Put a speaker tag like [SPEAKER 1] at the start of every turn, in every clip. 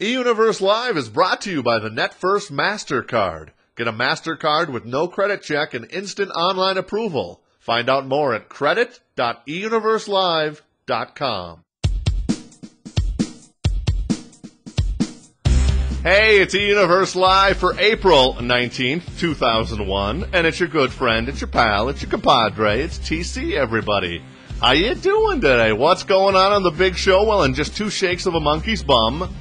[SPEAKER 1] eUniverse Live is brought to you by the NetFirst MasterCard. Get a MasterCard with no credit check and instant online approval. Find out more at credit.eUniverselive.com. Hey, it's eUniverse Live for April 19th, 2001, and it's your good friend, it's your pal, it's your compadre, it's TC, everybody. How you doing today? What's going on the big show? Well, in just 2 shakes of a monkey's bum,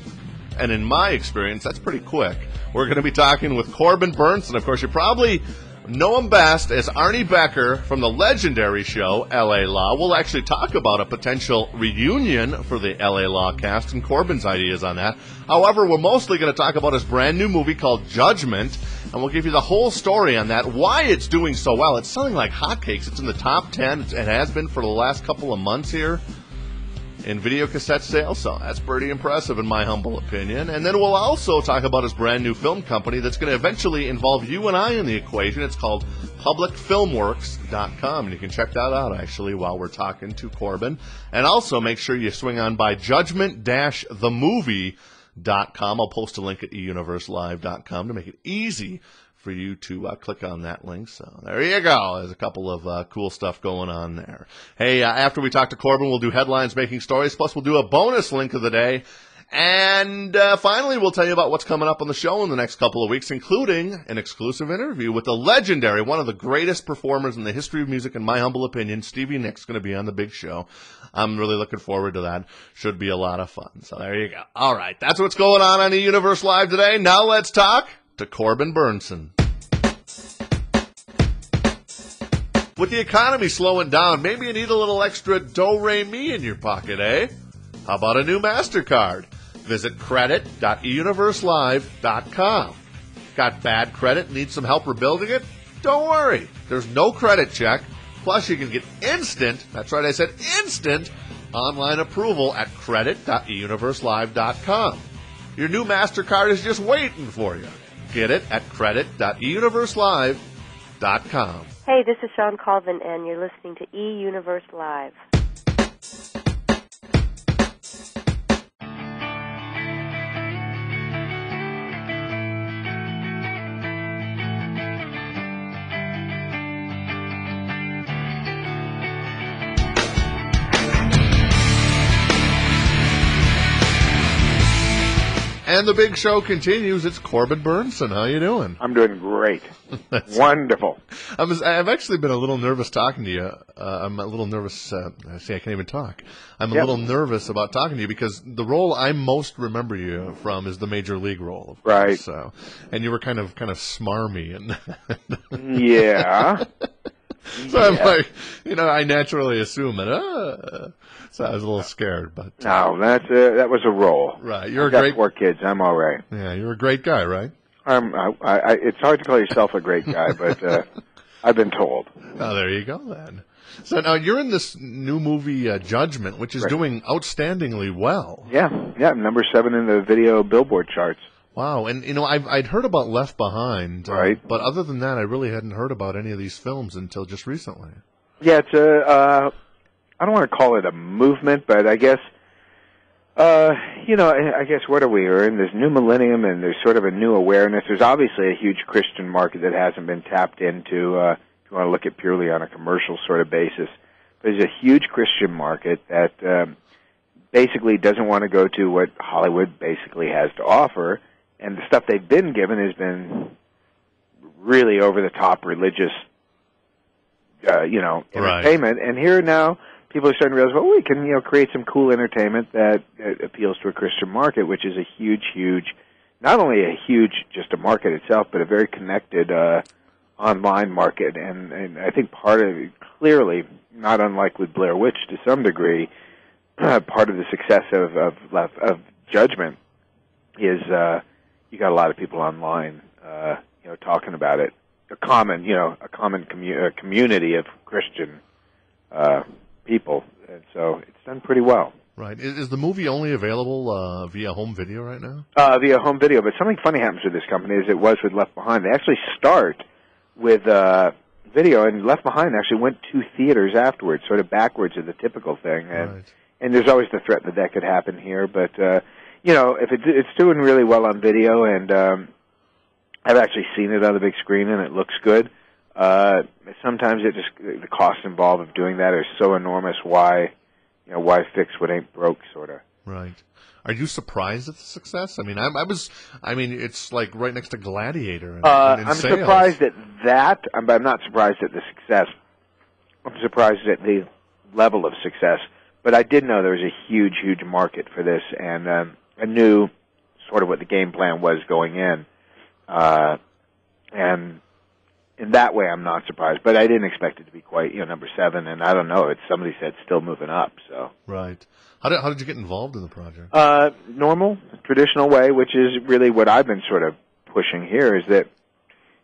[SPEAKER 1] and in my experience, that's pretty quick. We're going to be talking with Corbin Bernsen. Of course, you probably know him best as Arnie Becker from the legendary show L.A. Law. We'll actually talk about a potential reunion for the L.A. Law cast and Corbin's ideas on that. However, we're mostly going to talk about his brand new movie called Judgment, and we'll give you the whole story on that, why it's doing so well. It's selling like hotcakes. It's in the top 10. It has been for the last couple of months here in video cassette sales, so that's pretty impressive in my humble opinion. And then we'll also talk about his brand new film company that's going to eventually involve you and I in the equation. It's called publicfilmworks.com, and you can check that out actually while we're talking to Corbin. And also make sure you swing on by judgment-themovie.com. I'll post a link at eUniverseLive.com to make it easy for you to click on that link. So there you go. There's a couple of cool stuff going on there. Hey, after we talk to Corbin, we'll do headlines, making stories, plus we'll do a bonus link of the day. And finally, we'll tell you about what's coming up on the show in the next couple of weeks, including an exclusive interview with the legendary, one of the greatest performers in the history of music, in my humble opinion. Stevie Nicks going to be on the big show. I'm really looking forward to that. Should be a lot of fun. So there you go. All right, that's what's going on eUniverse Live today. Now let's talk to Corbin Bernsen. With the economy slowing down, maybe you need a little extra do-re-mi in your pocket, eh? How about a new MasterCard? Visit credit.eUniverselive.com. Got bad credit, need some help rebuilding it? Don't worry. There's no credit check. Plus, you can get instant, that's right, I said instant, online approval at credit.eUniverselive.com. Your new MasterCard is just waiting for you. Get it at credit.eUniverselive.com.
[SPEAKER 2] Hey, this is Sean Colvin, and you're listening to eUniverse Live.
[SPEAKER 1] And the big show continues. It's Corbin Bernsen. How you doing?
[SPEAKER 3] I'm doing great. Wonderful.
[SPEAKER 1] I've actually been a little nervous talking to you. I'm a little nervous. I can't even talk. I'm a little nervous about talking to you because the role I most remember you from is the Major League role, of course.
[SPEAKER 3] Right.
[SPEAKER 1] So, and you were kind of smarmy and
[SPEAKER 3] Yeah.
[SPEAKER 1] So I'm like, I naturally assume that. So I was a little scared, but
[SPEAKER 3] no, that was a role.
[SPEAKER 1] Right, you're
[SPEAKER 3] I've got 4 kids. I'm all right.
[SPEAKER 1] Yeah, you're a great guy, right?
[SPEAKER 3] It's hard to call yourself a great guy, but I've been told.
[SPEAKER 1] Oh, there you go then. So now you're in this new movie, Judgment, which is doing outstandingly well.
[SPEAKER 3] Yeah, number 7 in the video Billboard charts.
[SPEAKER 1] Wow, and I'd heard about Left Behind,
[SPEAKER 3] right?
[SPEAKER 1] But other than that, I really hadn't heard about any of these films until just recently.
[SPEAKER 3] Yeah, it's I don't want to call it a movement, but I guess, I guess what are we? We're in this new millennium, and there's sort of a new awareness. There's obviously a huge Christian market that hasn't been tapped into, if you want to look at purely on a commercial sort of basis. There's a huge Christian market that basically doesn't want to go to what Hollywood basically has to offer, and the stuff they've been given has been really over-the-top religious, entertainment.
[SPEAKER 1] Right.
[SPEAKER 3] And here now, people are starting to realize, well, we can, create some cool entertainment that appeals to a Christian market, which is a huge, not only a huge, just a market itself, but a very connected online market. And I think part of it, clearly, not unlike with Blair Witch to some degree, part of the success of Judgment is you got a lot of people online, talking about it. A common community of Christian people, and so it's done pretty well.
[SPEAKER 1] Right. Is the movie only available via home video right now?
[SPEAKER 3] Via home video, but something funny happens with this company as it was with Left Behind. They actually start with video, and Left Behind actually went to theaters afterwards, sort of backwards of the typical thing. And,
[SPEAKER 1] right.
[SPEAKER 3] And there's always the threat that could happen here, but if it's doing really well on video, and I've actually seen it on the big screen and it looks good. Sometimes the costs involved of doing that are so enormous. Why fix what ain't broke, sort of.
[SPEAKER 1] Right. Are you surprised at the success? I mean, it's like right next to Gladiator. And
[SPEAKER 3] I'm
[SPEAKER 1] sales.
[SPEAKER 3] surprised at that, but I'm not surprised at the success. I'm surprised at the level of success. But I did know there was a huge, huge market for this, and I knew sort of what the game plan was going in. And in that way, I'm not surprised. But I didn't expect it to be quite, number 7. And I don't know. Somebody said still moving up. So
[SPEAKER 1] right. How did you get involved in the project?
[SPEAKER 3] Normal, traditional way, which is really what I've been sort of pushing here. Is that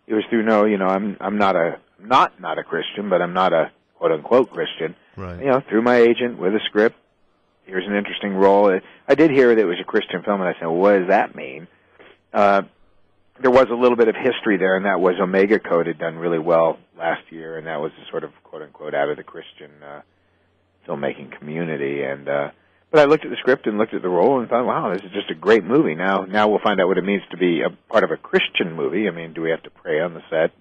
[SPEAKER 3] it was through I'm not a Christian, but I'm not a quote unquote Christian.
[SPEAKER 1] Right.
[SPEAKER 3] Through my agent with a script. Here's an interesting role. I did hear that it was a Christian film, and I said, well, what does that mean? There was a little bit of history there, and that was Omega Code had done really well last year, and that was a sort of quote-unquote out of the Christian filmmaking community. But I looked at the script and looked at the role and thought, wow, this is just a great movie. Now we'll find out what it means to be a part of a Christian movie. I mean, do we have to pray on the set?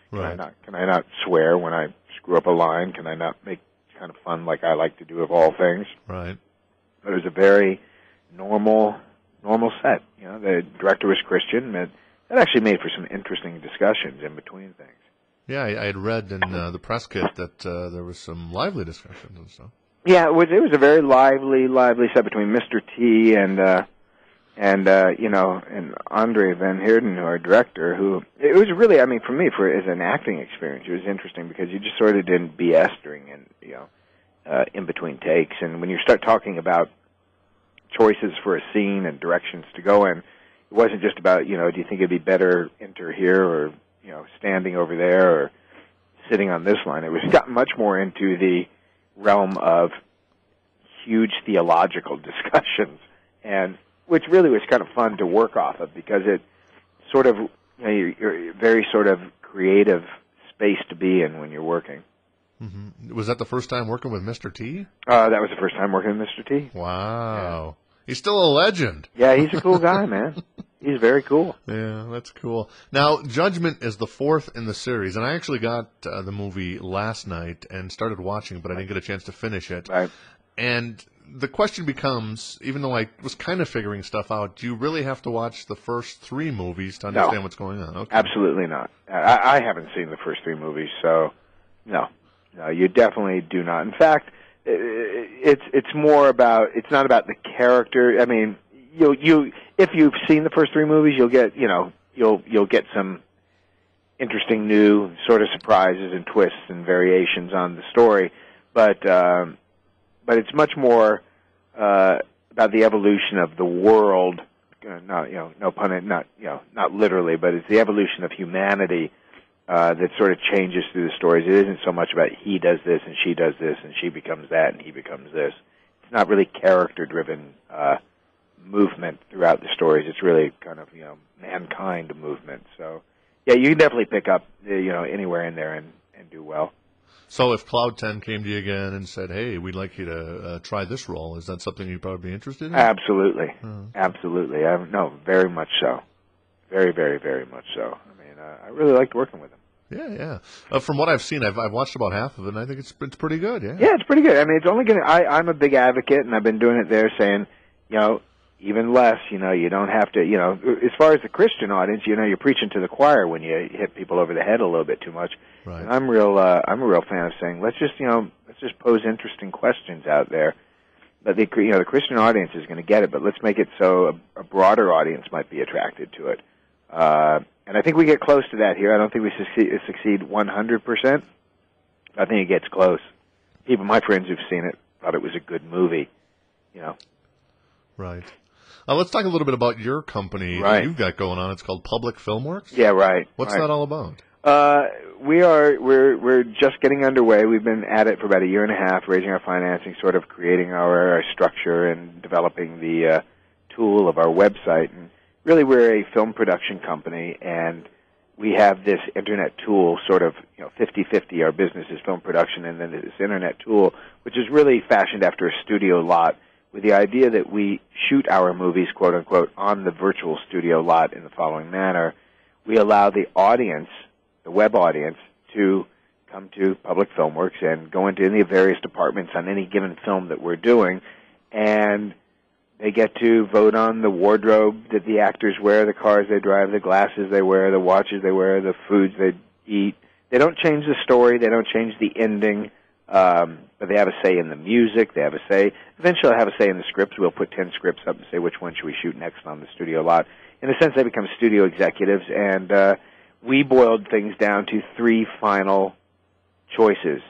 [SPEAKER 1] Right.
[SPEAKER 3] Can I not swear when I screw up a line? Can I not make kind of fun like I like to do of all things?
[SPEAKER 1] Right.
[SPEAKER 3] But it was a very normal set. The director was Christian. That actually made for some interesting discussions in between things.
[SPEAKER 1] Yeah, I had read in the press kit that there was some lively discussions and stuff.
[SPEAKER 3] Yeah, it was a very lively set between Mr. T and Andre Van Heerden, our director, who it was really, for me, as an acting experience, it was interesting because you just sort of didn't BS during in between takes, and when you start talking about choices for a scene and directions to go in, it wasn't just about do you think it'd be better enter here or standing over there or sitting on this line. It was gotten much more into the realm of huge theological discussions, and which really was kind of fun to work off of because it sort of you're very sort of creative space to be in when you're working.
[SPEAKER 1] Mm-hmm. Was that the first time working with Mr. T?
[SPEAKER 3] That was the first time working with Mr. T.
[SPEAKER 1] Wow. Yeah. He's still a legend.
[SPEAKER 3] Yeah, he's a cool guy, man. He's very cool.
[SPEAKER 1] Yeah, that's cool. Now, Judgment is the 4th in the series, and I actually got the movie last night and started watching, but I didn't get a chance to finish it.
[SPEAKER 3] Right.
[SPEAKER 1] And the question becomes, even though I was kind of figuring stuff out, do you really have to watch the first 3 movies to understand what's going on? Okay.
[SPEAKER 3] Absolutely not. I haven't seen the first 3 movies, so no, you definitely do not. In fact, it's more about, it's not about the character. I mean, you if you've seen the first 3 movies, you'll get you'll get some interesting new sort of surprises and twists and variations on the story, but it's much more about the evolution of the world. No pun, not literally, but it's the evolution of humanity that sort of changes through the stories. It isn't so much about he does this and she does this and she becomes that and he becomes this. It's not really character-driven movement throughout the stories. It's really kind of mankind movement. So yeah, you can definitely pick up anywhere in there and do well.
[SPEAKER 1] So if Cloud 10 came to you again and said, hey, we'd like you to try this role, is that something you'd probably be interested in?
[SPEAKER 3] Absolutely. Absolutely. No, very much so. Very, very, very much so. I mean, I really liked working with him.
[SPEAKER 1] Yeah. From what I've seen, I've watched about half of it, and I think it's pretty good, yeah.
[SPEAKER 3] Yeah, it's pretty good. I mean, it's only going to, I'm a big advocate, and I've been doing it there saying, even less, you don't have to, as far as the Christian audience, you're preaching to the choir when you hit people over the head a little bit too much.
[SPEAKER 1] Right.
[SPEAKER 3] And I'm a real fan of saying, let's just pose interesting questions out there. But the Christian audience is going to get it, but let's make it so a broader audience might be attracted to it. And I think we get close to that here. I don't think we succeed 100%. I think it gets close. Even my friends who've seen it thought it was a good movie,
[SPEAKER 1] Right. Let's talk a little bit about your company that you've got going on. It's called Public Filmworks.
[SPEAKER 3] Yeah, right.
[SPEAKER 1] What's that all about?
[SPEAKER 3] We're just getting underway. We've been at it for about a year and a half, raising our financing, sort of creating our structure and developing the tool of our website. And really, we're a film production company, and we have this internet tool, sort of 50-50. Our business is film production, and then this internet tool, which is really fashioned after a studio lot, with the idea that we shoot our movies, quote unquote, on the virtual studio lot in the following manner. We allow the audience, the web audience, to come to Public Filmworks and go into any of the various departments on any given film that we're doing, and they get to vote on the wardrobe that the actors wear, the cars they drive, the glasses they wear, the watches they wear, the foods they eat. They don't change the story. They don't change the ending, but they have a say in the music. They have a say. Eventually, they'll have a say in the scripts. We'll put 10 scripts up and say which one should we shoot next on the studio lot. In a sense, they become studio executives, and we boiled things down to 3 final choices,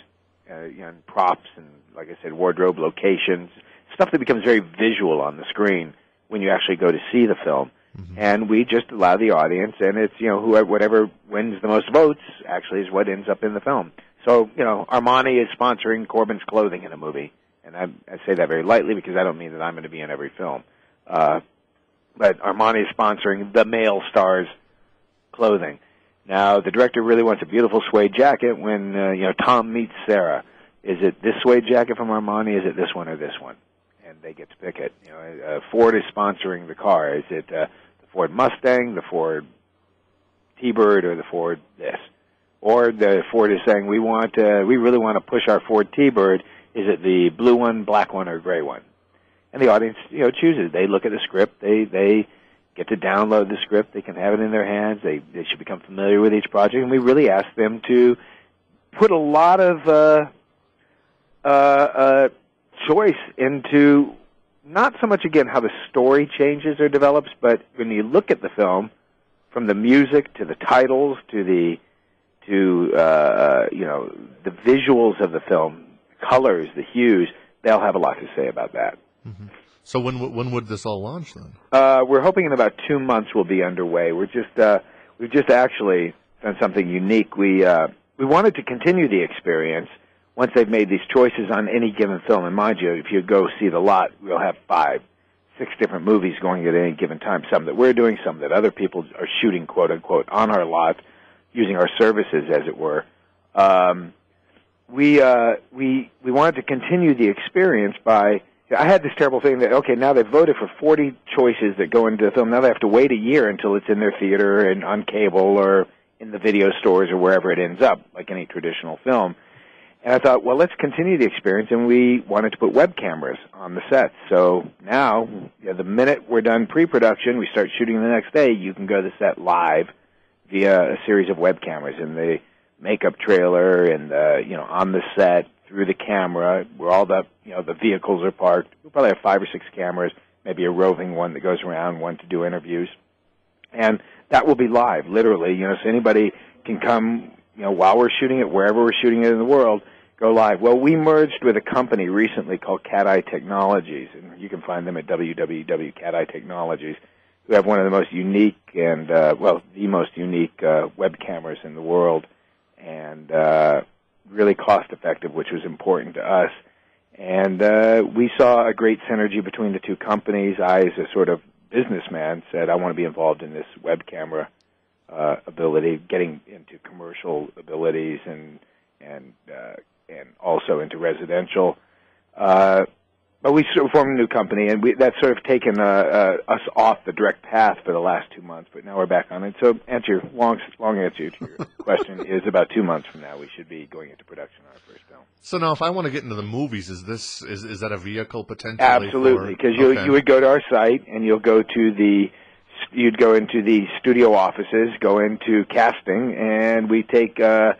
[SPEAKER 3] props and, like I said, wardrobe, locations, stuff that becomes very visual on the screen when you actually go to see the film. Mm-hmm. And we just allow the audience, and it's, whatever wins the most votes actually is what ends up in the film. So, Armani is sponsoring Corbin's clothing in a movie. And I say that very lightly because I don't mean that I'm going to be in every film. But Armani is sponsoring the male star's clothing. Now, the director really wants a beautiful suede jacket when, Tom meets Sarah. Is it this suede jacket from Armani? Is it this one or this one? And they get to pick it. Ford is sponsoring the car. Is it the Ford Mustang, the Ford T-Bird, or the Ford this? Or the Ford is saying, we really want to push our Ford T-Bird. Is it the blue one, black one, or gray one? And the audience, chooses. They look at the script. They get to download the script. They can have it in their hands. They should become familiar with each project. And we really ask them to put a lot of choice into not so much, again, how the story changes or develops, but when you look at the film, from the music to the titles to the visuals of the film, the colors, the hues, they'll have a lot to say about that.
[SPEAKER 1] Mm-hmm. So when would this all launch then?
[SPEAKER 3] We're hoping in about 2 months we'll be underway. We've just actually done something unique. We wanted to continue the experience once they've made these choices on any given film. And mind you, if you go see the lot, we'll have 5, 6 different movies going at any given time. Some that we're doing, some that other people are shooting, quote unquote, on our lot, using our services, as it were. We wanted to continue the experience by. I had this terrible thing that, okay, now they've voted for 40 choices that go into the film. Now they have to wait a year until it's in their theater and on cable or in the video stores or wherever it ends up, like any traditional film. And I thought, well, let's continue the experience, and we wanted to put web cameras on the sets. So now, the minute we're done pre-production, we start shooting the next day, you can go to the set live via a series of web cameras in the makeup trailer and on the set, through the camera, where all the vehicles are parked. We'll probably have 5 or 6 cameras, maybe a roving one that goes around, one to do interviews. And that will be live, literally, so anybody can come, while we're shooting it, wherever we're shooting it in the world, go live. Well, we merged with a company recently called Cat Eye Technologies, and you can find them at www.cateye Technologies, who have one of the most unique and, the most unique web cameras in the world, and really cost-effective, which was important to us. And we saw a great synergy between the two companies. I, as a sort of businessman, said, I want to be involved in this web camera ability, getting into commercial abilities and also into residential. But we sort of formed a new company, and that's sort of taken us off the direct path for the last 2 months, but now we're back on it. So long answer to your question is about 2 months from now we should be going into production on our first film.
[SPEAKER 1] So now if I want to get into the movies, is that a vehicle potentially?
[SPEAKER 3] Absolutely, because you would go to our site and you'd go into the studio offices, go into casting, and we take your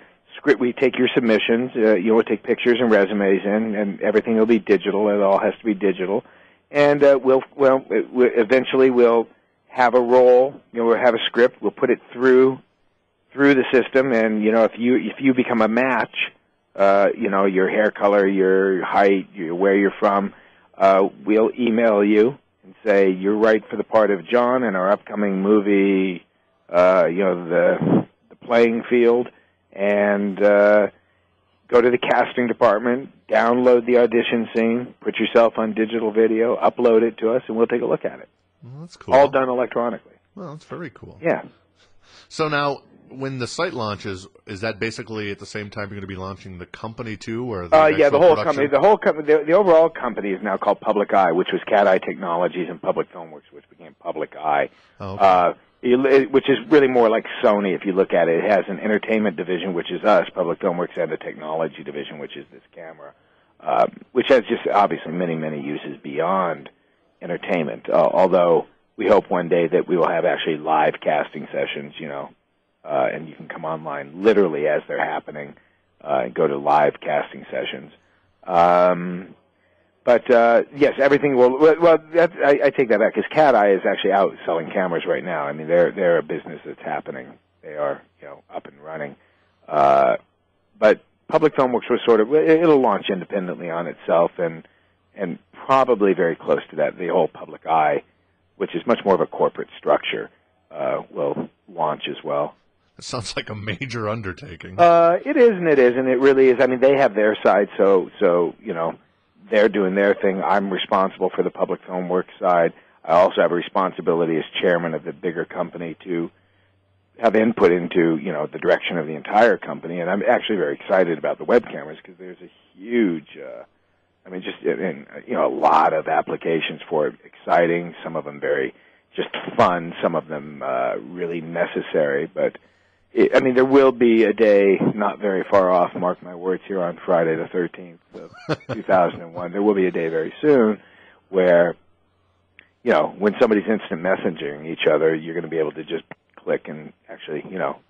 [SPEAKER 3] submissions. We'll take pictures and resumes in, and everything will be digital. It all has to be digital, and eventually we'll have a role. We'll have a script. We'll put it through the system, and if you become a match, your hair color, your height, where you're from, we'll email you and say you're right for the part of John in our upcoming movie. The Playing Field. And go to the casting department, download the audition scene, put yourself on digital video, upload it to us, and we'll take a look at it.
[SPEAKER 1] Well, that's cool.
[SPEAKER 3] All done electronically.
[SPEAKER 1] Well, that's very cool.
[SPEAKER 3] Yeah.
[SPEAKER 1] So now, when the site launches, is that basically at the same time you're going to be launching the company too, or
[SPEAKER 3] yeah, the whole
[SPEAKER 1] production?
[SPEAKER 3] company. The overall company is now called Public Eye, which was Cat Eye Technologies and Public Filmworks, which became Public Eye.
[SPEAKER 1] Oh, okay.
[SPEAKER 3] Which is really more like Sony. If you look at it, it has an entertainment division, which is us, Public Filmworks, and a technology division, which is this camera, which has just obviously many, many uses beyond entertainment. Although we hope one day that we will have actually live casting sessions, and you can come online literally as they're happening and go to live casting sessions. But yes, everything will. Well, I take that back because Cat Eye is actually out selling cameras right now. I mean, they're a business that's happening. They are, up and running. But Public Filmworks was it'll launch independently on itself, and probably very close to that. The whole Public Eye, which is much more of a corporate structure, will launch as well.
[SPEAKER 1] It sounds like a major undertaking.
[SPEAKER 3] It is and it isn't. It really is. I mean, they have their side, so they're doing their thing. I'm responsible for the Public Filmworks side. I also have a responsibility as chairman of the bigger company to have input into, the direction of the entire company. And I'm actually very excited about the web cameras because there's a huge, a lot of applications for it. Exciting, some of them very just fun, some of them really necessary. But there will be a day not very far off, mark my words, here on Friday the 13th of 2001. There will be a day very soon where, when somebody's instant messaging each other, you're going to be able to just click and actually,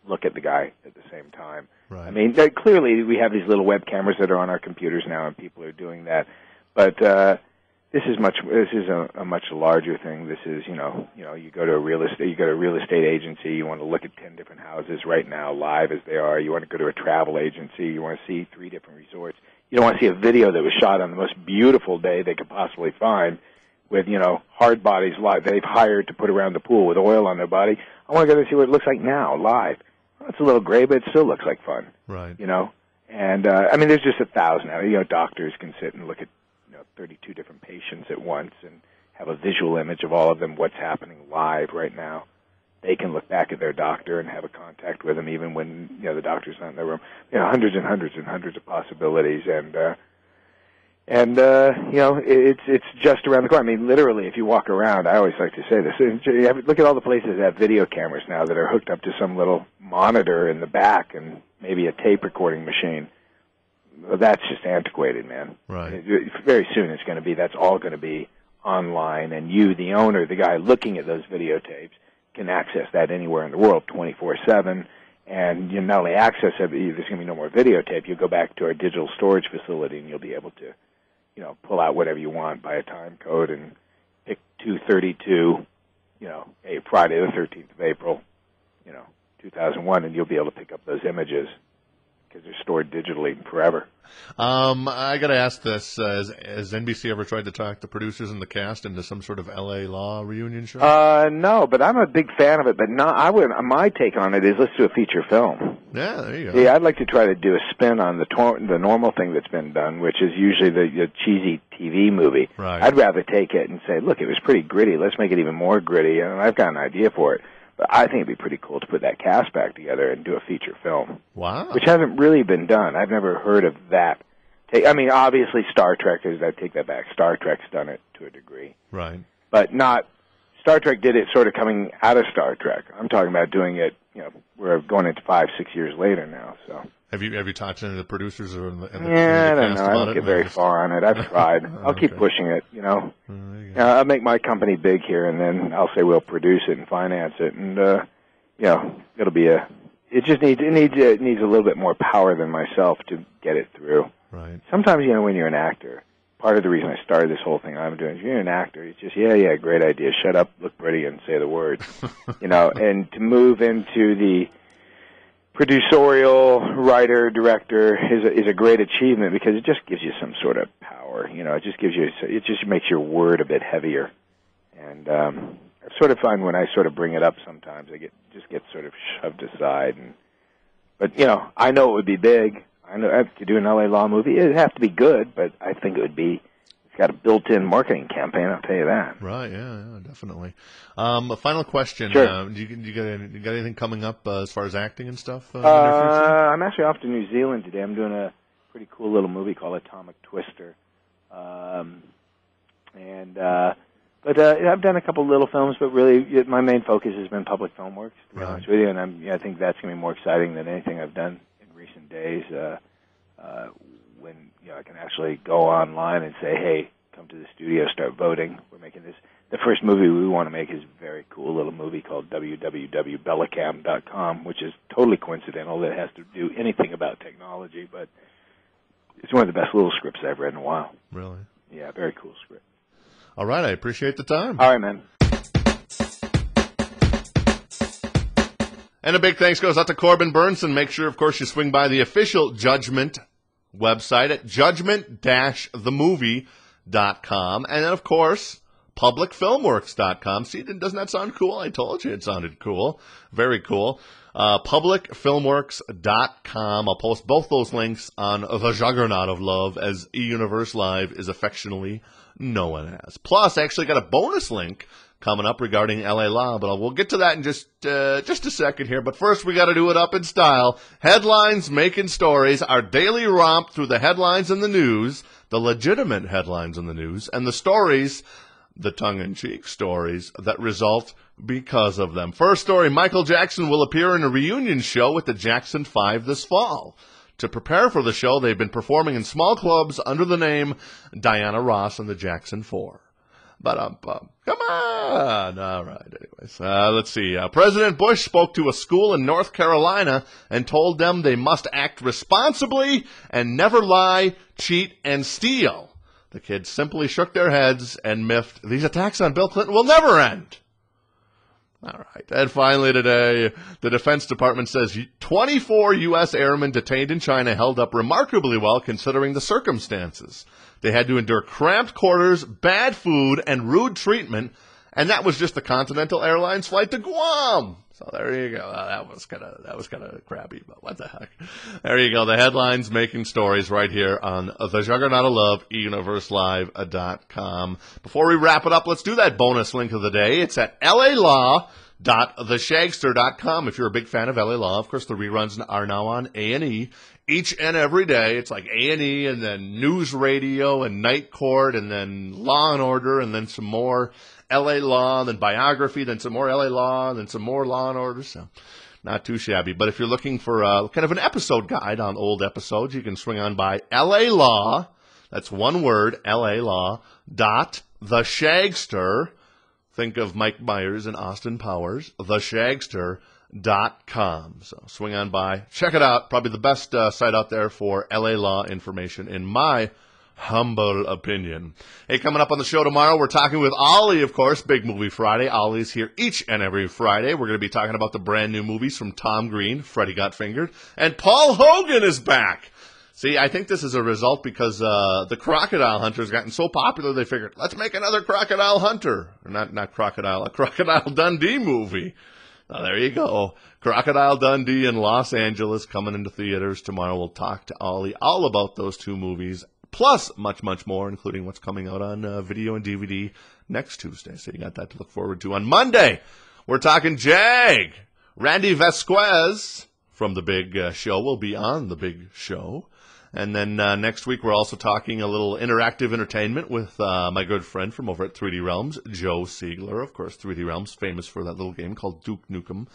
[SPEAKER 3] look at the guy at the same time.
[SPEAKER 1] Right.
[SPEAKER 3] Clearly we have these little web cameras that are on our computers now, and people are doing that. But this is a much larger thing. This is, you go to a real estate agency, you want to look at 10 different houses right now, live as they are. You want to go to a travel agency, you want to see 3 different resorts. You don't want to see a video that was shot on the most beautiful day they could possibly find with, hard bodies live they've hired to put around the pool with oil on their body. I want to go to see what it looks like now, live. Well, it's a little gray, but it still looks like fun.
[SPEAKER 1] Right.
[SPEAKER 3] And, there's just 1,000. Doctors can sit and look at 32 different patients at once and have a visual image of all of them, what's happening live right now. They can look back at their doctor and have a contact with them even when, the doctor's not in their room. Hundreds and hundreds and hundreds of possibilities. And it's just around the corner. Literally, if you walk around, I always like to say this, look at all the places that have video cameras now that are hooked up to some little monitor in the back and maybe a tape recording machine. Well, that's just antiquated, man.
[SPEAKER 1] Right.
[SPEAKER 3] Very soon that's all going to be online, and you, the owner, the guy looking at those videotapes, can access that anywhere in the world 24/7. And you not only access it, but there's going to be no more videotape. You'll go back to our digital storage facility, and you'll be able to, pull out whatever you want, buy a time code, and pick 232, Friday the 13th of April, 2001, and you'll be able to pick up those images, because they're stored digitally forever.
[SPEAKER 1] I got to ask this: has NBC ever tried to talk the producers and the cast into some sort of L.A. Law reunion show?
[SPEAKER 3] No, but I'm a big fan of it. But my take on it is let's do a feature film.
[SPEAKER 1] Yeah, there you go.
[SPEAKER 3] Yeah, I'd like to try to do a spin on the normal thing that's been done, which is usually the cheesy TV movie.
[SPEAKER 1] Right.
[SPEAKER 3] I'd rather take it and say, look, it was pretty gritty. Let's make it even more gritty, and I've got an idea for it. But I think it'd be pretty cool to put that cast back together and do a feature film.
[SPEAKER 1] Wow.
[SPEAKER 3] Which hasn't really been done. I've never heard of that. Obviously Star Trek I take that back. Star Trek's done it to a degree.
[SPEAKER 1] Right.
[SPEAKER 3] But Star Trek did it sort of coming out of Star Trek. I'm talking about doing it, we're going into 5-6 years later now, so.
[SPEAKER 1] Have you talked to any of the producers or the
[SPEAKER 3] I don't know. I don't get very far on it. I've tried. I'll keep pushing it, I'll make my company big here, and then I'll say we'll produce it and finance it, and it'll be it needs a little bit more power than myself to get it through.
[SPEAKER 1] Right.
[SPEAKER 3] Sometimes, when you're an actor, part of the reason I started this whole thing I'm doing is you're an actor. It's just, yeah, great idea. Shut up, look pretty, and say the words. And to move into the producerial writer, director is a great achievement because it just gives you some sort of power. It just makes your word a bit heavier. And I sort of find when I sort of bring it up sometimes, I get sort of shoved aside. But I know it would be big. I know to do an LA Law movie, it'd have to be good, but I think it would be got a built-in marketing campaign, I'll tell you that.
[SPEAKER 1] Right, yeah, definitely. A final question.
[SPEAKER 3] Sure.
[SPEAKER 1] Do you got anything coming up as far as acting and stuff? In the near future?
[SPEAKER 3] I'm actually off to New Zealand today. I'm doing a pretty cool little movie called Atomic Twister. But I've done a couple little films, but really my main focus has been public film works, to be honest with you, and I think that's going to be more exciting than anything I've done in recent days. When I can actually go online and say, hey, come to the studio, start voting. We're making this. The first movie we want to make is a very cool little movie called www.bellicam.com, which is totally coincidental that it has to do anything about technology, but it's one of the best little scripts I've read in a while.
[SPEAKER 1] Really?
[SPEAKER 3] Yeah, very cool script.
[SPEAKER 1] All right, I appreciate the time.
[SPEAKER 3] All right, man.
[SPEAKER 1] And a big thanks goes out to Corbin Bernsen. Make sure, of course, you swing by the official Judgment website at judgment-themovie.com. And then, of course, publicfilmworks.com. See, doesn't that sound cool? I told you it sounded cool. Very cool. Publicfilmworks.com. I'll post both those links on the Juggernaut of Love, as eUniverse Live is affectionately known as. Plus, I actually got a bonus link coming up regarding LA Law, but we'll get to that in just a second here. But first, we got to do it up in style. Headlines making stories, our daily romp through the headlines in the news, the legitimate headlines in the news, and the stories, the tongue-in-cheek stories that result because of them. First story, Michael Jackson will appear in a reunion show with the Jackson 5 this fall. To prepare for the show, they've been performing in small clubs under the name Diana Ross and the Jackson 4. Come on. All right, anyways. Let's see. President Bush spoke to a school in North Carolina and told them they must act responsibly and never lie, cheat, and steal. The kids simply shook their heads and miffed, these attacks on Bill Clinton will never end. All right. And finally today, the Defense Department says 24 U.S. airmen detained in China held up remarkably well considering the circumstances. They had to endure cramped quarters, bad food, and rude treatment, and that was just the Continental Airlines flight to Guam. So there you go. That was kind of crappy, but what the heck? There you go. The headlines making stories right here on the Juggernaut of Love, eUniverseLive.com. Before we wrap it up, let's do that bonus link of the day. It's at LALaw.theshagster.com. If you're a big fan of LA Law, of course, the reruns are now on A&E each and every day. It's like A&E and then News Radio and Night Court and then Law and Order and then some more LA Law, then Biography, then some more LA Law, then some more Law and Order. So not too shabby. But if you're looking for kind of an episode guide on old episodes, you can swing on by LA Law. That's one word, LA Law, .theshagster. Think of Mike Myers and Austin Powers, theshagster.com. So swing on by. Check it out. Probably the best site out there for LA Law information, in my humble opinion. Hey, coming up on the show tomorrow, we're talking with Ollie, of course, Big Movie Friday. Ollie's here each and every Friday. We're going to be talking about the brand new movies from Tom Green, Freddy Got Fingered, and Paul Hogan is back. See, I think this is a result because the Crocodile Hunter has gotten so popular, they figured, let's make another Crocodile Hunter. Or not Crocodile, a Crocodile Dundee movie. Now, there you go. Crocodile Dundee in Los Angeles coming into theaters tomorrow. We'll talk to Ollie all about those two movies, plus much, much more, including what's coming out on video and DVD next Tuesday. So you got that to look forward to. On Monday, we're talking Jag. Randy Vasquez from The Big Show will be on The Big Show. And then next week, we're also talking a little interactive entertainment with my good friend from over at 3D Realms, Joe Siegler. Of course, 3D Realms, famous for that little game called Duke Nukem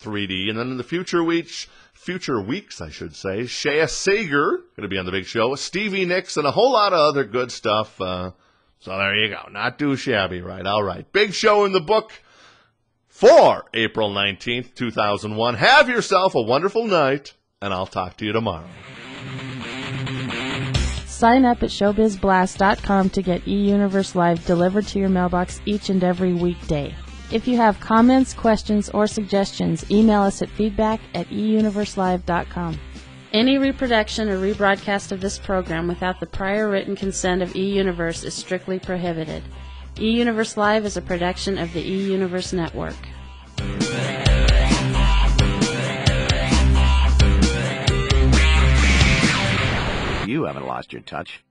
[SPEAKER 1] 3D. And then in the future weeks, Shea Sager, going to be on The Big Show, Stevie Nicks, and a whole lot of other good stuff. So there you go. Not too shabby, right? All right. Big show in the book for April 19th, 2001. Have yourself a wonderful night, and I'll talk to you tomorrow.
[SPEAKER 4] Sign up at showbizblast.com to get eUniverse Live delivered to your mailbox each and every weekday. If you have comments, questions, or suggestions, email us at feedback@eUniverseLive.com. Any reproduction or rebroadcast of this program without the prior written consent of eUniverse is strictly prohibited. eUniverse Live is a production of the eUniverse Network.
[SPEAKER 5] You haven't lost your touch.